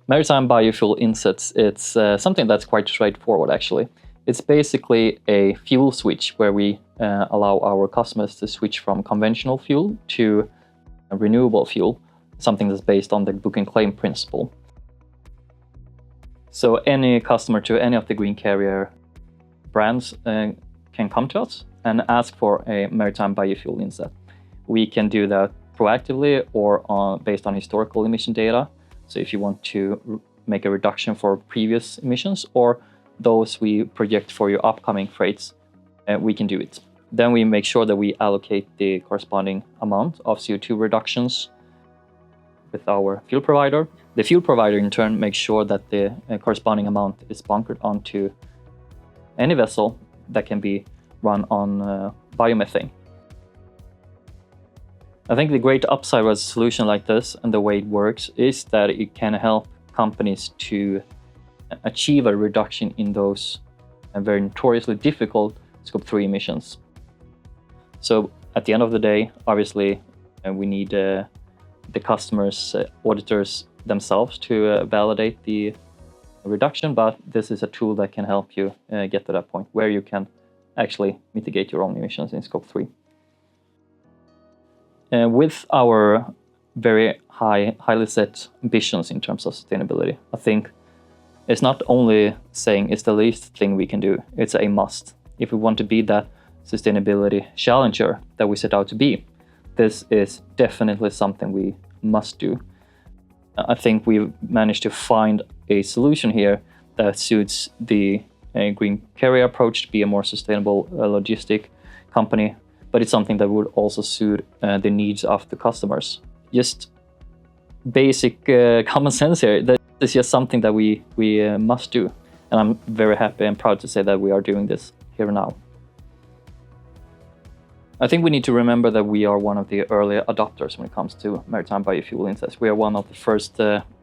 Maritime Biofuel Insets, it's something that's quite straightforward actually. It's basically a fuel switch where we allow our customers to switch from conventional fuel to a renewable fuel, something that's based on the book and claim principle. So any customer to any of the Greencarrier brands can come to us and ask for a Maritime Biofuel Inset. We can do that proactively or based on historical emission data. So if you want to make a reduction for previous emissions or those we project for your upcoming freights, we can do it. Then we make sure that we allocate the corresponding amount of CO2 reductions with our fuel provider. The fuel provider in turn makes sure that the corresponding amount is bunkered onto any vessel that can be run on biomethane. I think the great upside with a solution like this and the way it works is that it can help companies to achieve a reduction in those very notoriously difficult Scope 3 emissions. So at the end of the day, obviously, we need the customers' auditors themselves to validate the reduction, but this is a tool that can help you get to that point where you can actually mitigate your own emissions in Scope 3. With our very highly set ambitions in terms of sustainability, I think it's not only saying it's the least thing we can do, it's a must. If we want to be that sustainability challenger that we set out to be, this is definitely something we must do. I think we've managed to find a solution here that suits the Greencarrier approach to be a more sustainable logistic company, but it's something that would also suit the needs of the customers. Just basic common sense here. That is just something that we must do. And I'm very happy and proud to say that we are doing this here now. I think we need to remember that we are one of the early adopters when it comes to Maritime Biofuel Insets. We are one of the first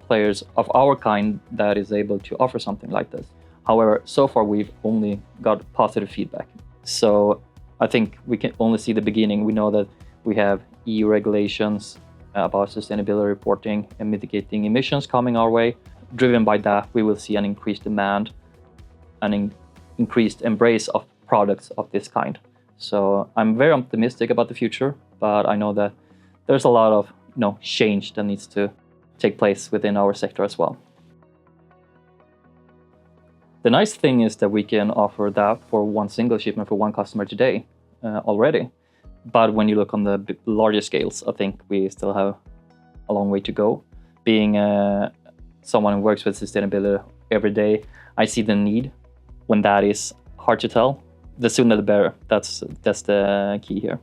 players of our kind that is able to offer something like this. However, so far we've only got positive feedback. So I think we can only see the beginning. We know that we have EU regulations about sustainability reporting and mitigating emissions coming our way. Driven by that, we will see an increased demand, an increased embrace of products of this kind. So I'm very optimistic about the future, but I know that there's a lot of change that needs to take place within our sector as well. The nice thing is that we can offer that for one single shipment for one customer today already. But when you look on the larger scales, I think we still have a long way to go. Being someone who works with sustainability every day, I see the need. When that is hard to tell, the sooner the better. That's the key here.